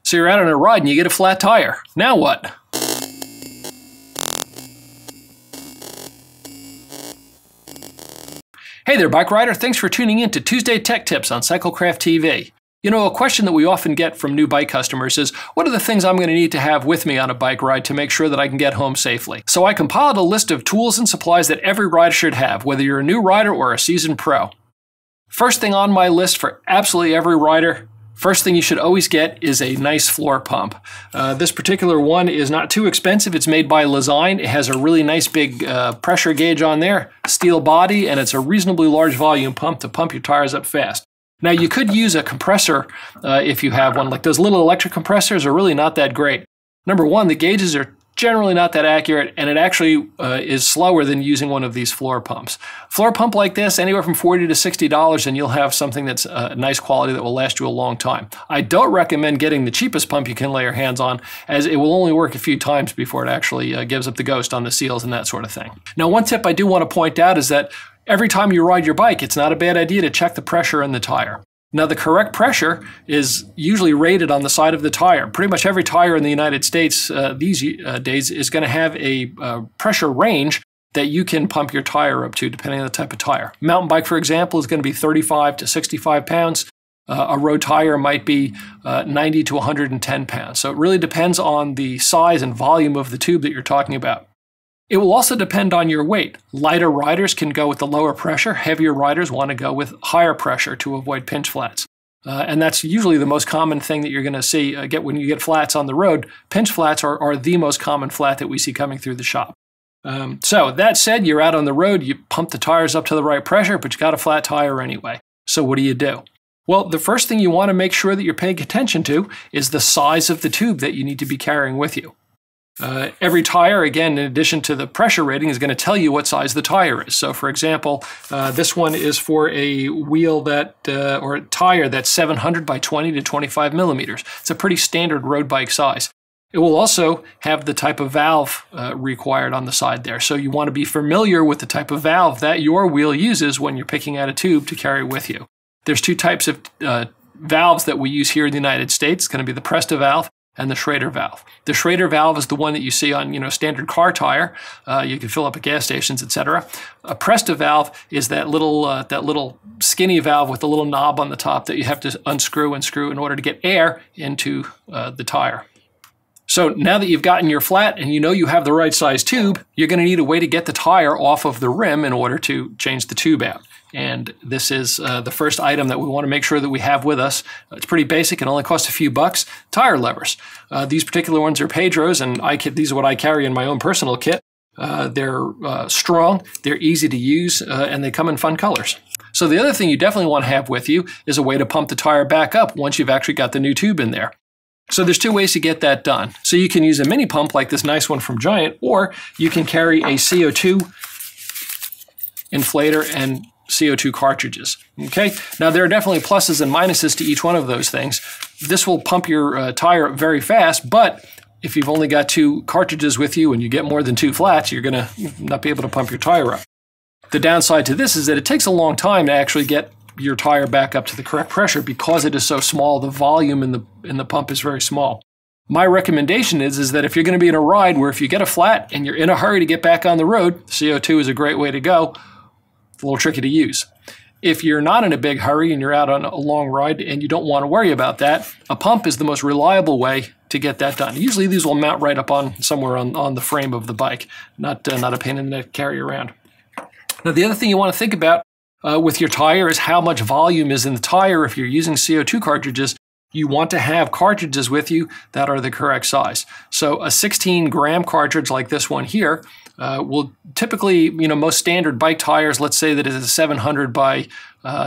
So you're out on a ride and you get a flat tire. Now what? Hey there, bike rider. Thanks for tuning in to Tuesday Tech Tips on Cyclecraft TV. You know, a question that we often get from new bike customers is, what are the things I'm going to need to have with me on a bike ride to make sure that I can get home safely? So I compiled a list of tools and supplies that every rider should have, whether you're a new rider or a seasoned pro. First thing on my list for absolutely every rider, first thing you should always get is a nice floor pump. This particular one is not too expensive. It's made by Lezyne. It has a really nice big pressure gauge on there, steel body, and it's a reasonably large volume pump to pump your tires up fast. Now you could use a compressor if you have one. Like those little electric compressors are really not that great. Number one, the gauges are generally not that accurate, and it actually is slower than using one of these floor pumps. Floor pump like this, anywhere from $40 to $60, and you'll have something that's nice quality that will last you a long time. I don't recommend getting the cheapest pump you can lay your hands on, as it will only work a few times before it actually gives up the ghost on the seals and that sort of thing. Now, one tip I do want to point out is that every time you ride your bike, it's not a bad idea to check the pressure in the tire. Now, the correct pressure is usually rated on the side of the tire. Pretty much every tire in the United States these days is going to have a pressure range that you can pump your tire up to, depending on the type of tire. Mountain bike, for example, is going to be 35 to 65 pounds. A road tire might be 90 to 110 pounds. So it really depends on the size and volume of the tube that you're talking about. It will also depend on your weight. Lighter riders can go with the lower pressure. Heavier riders want to go with higher pressure to avoid pinch flats. And that's usually the most common thing that you're going to see when you get flats on the road. Pinch flats are the most common flat that we see coming through the shop. So that said, you're out on the road, you pump the tires up to the right pressure, but you got a flat tire anyway. So what do? Well, the first thing you want to make sure that you're paying attention to is the size of the tube that you need to be carrying with you. Every tire, again, in addition to the pressure rating, is going to tell you what size the tire is. So, for example, this one is for a wheel that, or a tire that's 700 by 20 to 25 millimeters. It's a pretty standard road bike size. It will also have the type of valve required on the side there. So you want to be familiar with the type of valve that your wheel uses when you're picking out a tube to carry with you. There's two types of valves that we use here in the United States. It's going to be the Presta valve and the Schrader valve. The Schrader valve is the one that you see on, standard car tire. You can fill up at gas stations, etc. A Presta valve is that little skinny valve with a little knob on the top that you have to unscrew and screw in order to get air into the tire. So now that you've gotten your flat and you know you have the right size tube, you're going to need a way to get the tire off of the rim in order to change the tube out. And this is the first item that we want to make sure that we have with us. It's pretty basic. It only costs a few bucks. Tire levers. These particular ones are Pedro's, and these are what I carry in my own personal kit. They're strong, they're easy to use, and they come in fun colors. So the other thing you definitely want to have with you is a way to pump the tire back up once you've actually got the new tube in there. So there's two ways to get that done. So you can use a mini pump like this nice one from Giant, or you can carry a CO2 inflator and CO2 cartridges. Okay, now there are definitely pluses and minuses to each one of those things. This will pump your tire very fast, but if you've only got two cartridges with you and you get more than two flats, you're going to not be able to pump your tire up. The downside to this is that it takes a long time to actually get your tire back up to the correct pressure because it is so small. The volume in the pump is very small. My recommendation is that if you're going to be in a ride where if you get a flat and you're in a hurry to get back on the road, CO2 is a great way to go. It's a little tricky to use. If you're not in a big hurry and you're out on a long ride and you don't want to worry about that, a pump is the most reliable way to get that done. Usually these will mount right up on somewhere on the frame of the bike, not a pain in the neck to carry around. Now the other thing you want to think about with your tire is how much volume is in the tire. If you're using CO2 cartridges, you want to have cartridges with you that are the correct size. So a 16-gram cartridge like this one here will typically, most standard bike tires, let's say that it is a 700 by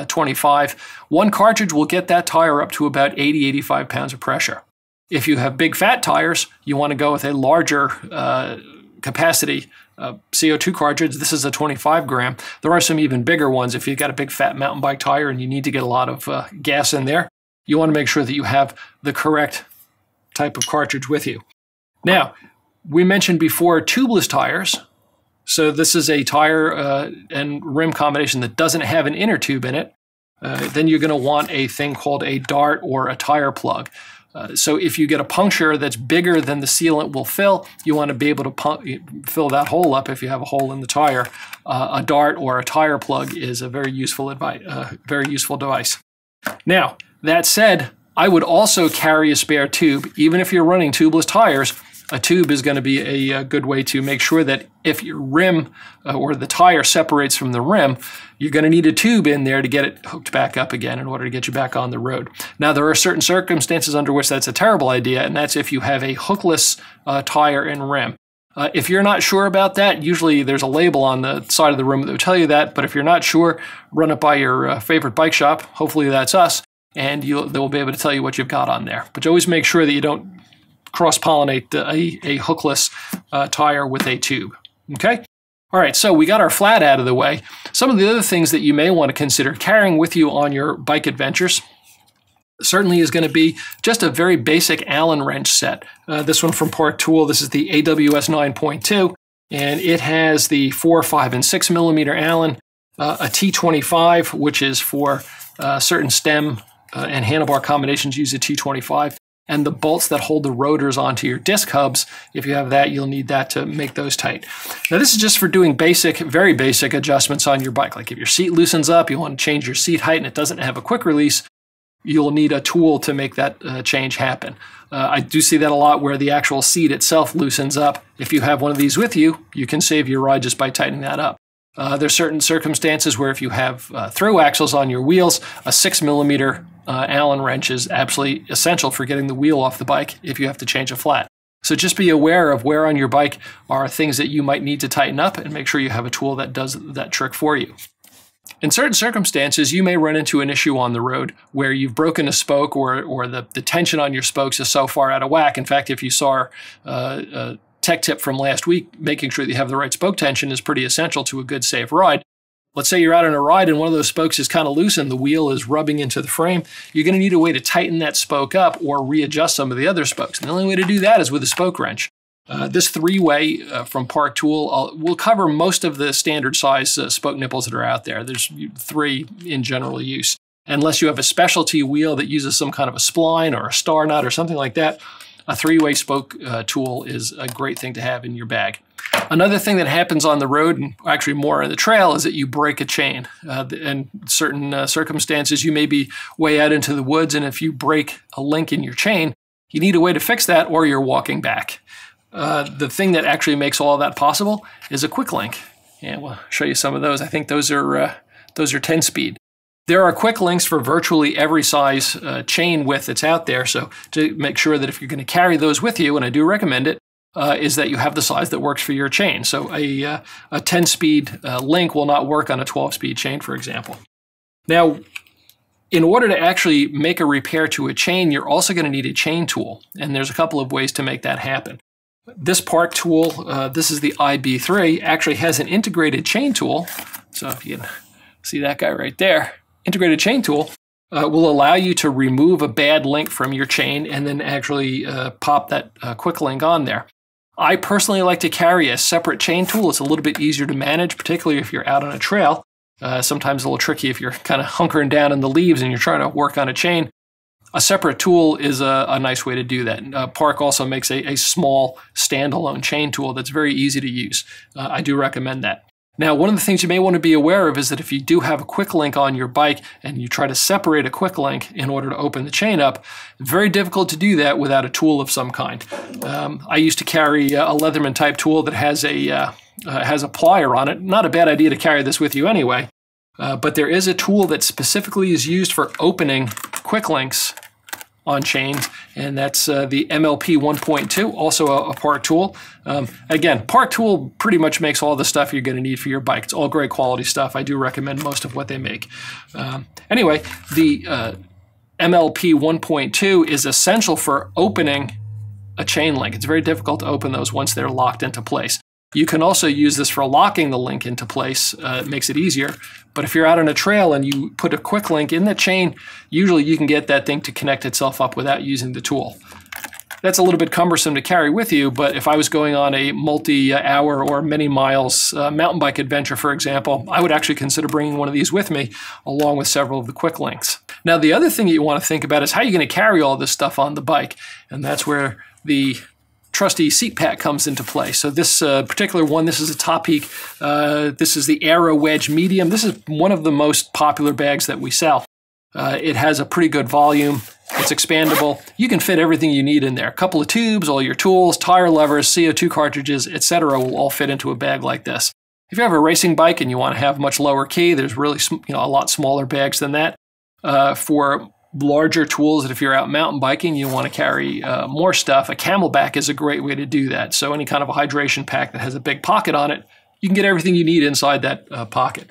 25, one cartridge will get that tire up to about 80-85 pounds of pressure. If you have big fat tires, you want to go with a larger capacity CO2 cartridge. This is a 25 gram. There are some even bigger ones if you've got a big fat mountain bike tire and you need to get a lot of gas in there. You want to make sure that you have the correct type of cartridge with you. Now, we mentioned before tubeless tires. So this is a tire and rim combination that doesn't have an inner tube in it. Then you're going to want a thing called a dart or a tire plug. So if you get a puncture that's bigger than the sealant will fill, you want to be able to fill that hole up if you have a hole in the tire. A dart or a tire plug is a very useful device. Now, that said, I would also carry a spare tube. Even if you're running tubeless tires, a tube is going to be a good way to make sure that if your rim or the tire separates from the rim, you're going to need a tube in there to get it hooked back up again in order to get you back on the road. Now, there are certain circumstances under which that's a terrible idea, and that's if you have a hookless tire and rim. If you're not sure about that, usually there's a label on the side of the rim that will tell you that, but if you're not sure, run it by your favorite bike shop. Hopefully that's us, and they'll be able to tell you what you've got on there. But you always make sure that you don't cross-pollinate a hookless tire with a tube, okay? All right, so we got our flat out of the way. Some of the other things that you may want to consider carrying with you on your bike adventures certainly is going to be just a very basic Allen wrench set. This one from Park Tool, this is the AWS 9.2, and it has the 4, 5, and 6 millimeter Allen, a T25, which is for certain stem and handlebar combinations use a T25, and the bolts that hold the rotors onto your disc hubs. If you have that, you'll need that to make those tight. Now, this is just for doing basic, very basic adjustments on your bike. Like if your seat loosens up, you want to change your seat height and it doesn't have a quick release, you'll need a tool to make that change happen. I do see that a lot where the actual seat itself loosens up. If you have one of these with you, you can save your ride just by tightening that up. There's certain circumstances where if you have throw axles on your wheels, a 6 millimeter Allen wrench is absolutely essential for getting the wheel off the bike if you have to change a flat. So just be aware of where on your bike are things that you might need to tighten up and make sure you have a tool that does that trick for you. In certain circumstances, you may run into an issue on the road where you've broken a spoke or the tension on your spokes is so far out of whack. In fact, if you saw our tech tip from last week, making sure that you have the right spoke tension is pretty essential to a good, safe ride. Let's say you're out on a ride and one of those spokes is kind of loose and the wheel is rubbing into the frame. You're going to need a way to tighten that spoke up or readjust some of the other spokes. And the only way to do that is with a spoke wrench. This 3-way from Park Tool will cover most of the standard size spoke nipples that are out there. There's 3 in general use. Unless you have a specialty wheel that uses some kind of a spline or a star nut or something like that, a 3-way spoke tool is a great thing to have in your bag. Another thing that happens on the road, and actually more on the trail, is that you break a chain. In certain circumstances, you may be way out into the woods, and if you break a link in your chain, you need a way to fix that or you're walking back. The thing that actually makes all of that possible is a quick link. And we'll show you some of those. I think those are 10-speed. There are quick links for virtually every size chain width that's out there. So to make sure that if you're going to carry those with you, and I do recommend it, is that you have the size that works for your chain. So a 10-speed link will not work on a 12-speed chain, for example. Now, in order to actually make a repair to a chain, you're also going to need a chain tool. And there's a couple of ways to make that happen. This Park Tool, this is the IB3, actually has an integrated chain tool. So if you can see that guy right there, integrated chain tool will allow you to remove a bad link from your chain and then actually pop that quick link on there. I personally like to carry a separate chain tool. It's a little bit easier to manage, particularly if you're out on a trail. Sometimes a little tricky if you're kind of hunkering down in the leaves and you're trying to work on a chain. A separate tool is a nice way to do that. Park also makes a small standalone chain tool that's very easy to use. I do recommend that. Now, one of the things you may want to be aware of is that if you do have a quick link on your bike and you try to separate a quick link in order to open the chain up, it's very difficult to do that without a tool of some kind. I used to carry a Leatherman type tool that has a plier on it. Not a bad idea to carry this with you anyway, but there is a tool that specifically is used for opening quick links on chains, and that's the MLP 1.2, also a Park Tool. Again, Park Tool pretty much makes all the stuff you're going to need for your bike. It's all great quality stuff. I do recommend most of what they make. Anyway, the MLP 1.2 is essential for opening a chain link. It's very difficult to open those once they're locked into place. You can also use this for locking the link into place. It makes it easier. But if you're out on a trail and you put a quick link in the chain, usually you can get that thing to connect itself up without using the tool. that's a little bit cumbersome to carry with you, but if I was going on a multi-hour or many miles mountain bike adventure, for example, I would actually consider bringing one of these with me, along with several of the quick links. Now, the other thing you want to think about is how you're going to carry all this stuff on the bike, and that's where the trusty seat pack comes into play. So this particular one, this is a Top Peak. This is the Aero Wedge Medium. This is one of the most popular bags that we sell. It has a pretty good volume. It's expandable. You can fit everything you need in there. A couple of tubes, all your tools, tire levers, CO2 cartridges, etc. will all fit into a bag like this. If you have a racing bike and you want to have much lower key, there's really a lot smaller bags than that. For larger tools, that if you're out mountain biking, you want to carry more stuff. A Camelback is a great way to do that. So any kind of a hydration pack that has a big pocket on it, you can get everything you need inside that pocket.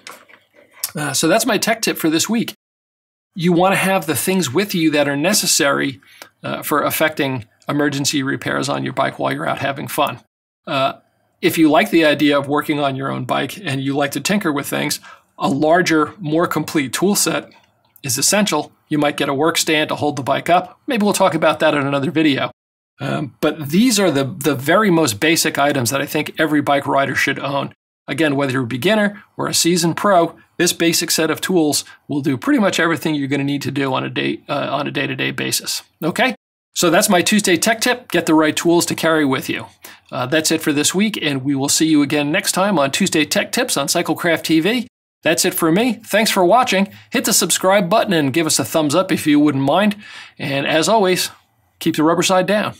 So that's my tech tip for this week. You want to have the things with you that are necessary for effecting emergency repairs on your bike while you're out having fun. If you like the idea of working on your own bike and you like to tinker with things, a larger, more complete tool set is essential. You might get a work stand to hold the bike up. Maybe we'll talk about that in another video. But these are the very most basic items that I think every bike rider should own. Again, whether you're a beginner or a seasoned pro, this basic set of tools will do pretty much everything you're going to need to do on a day-to-day basis. Okay? So that's my Tuesday tech tip. Get the right tools to carry with you. That's it for this week, and we will see you again next time on Tuesday Tech Tips on Cyclecraft TV. That's it for me. Thanks for watching. Hit the subscribe button and give us a thumbs up if you wouldn't mind. And as always, keep the rubber side down.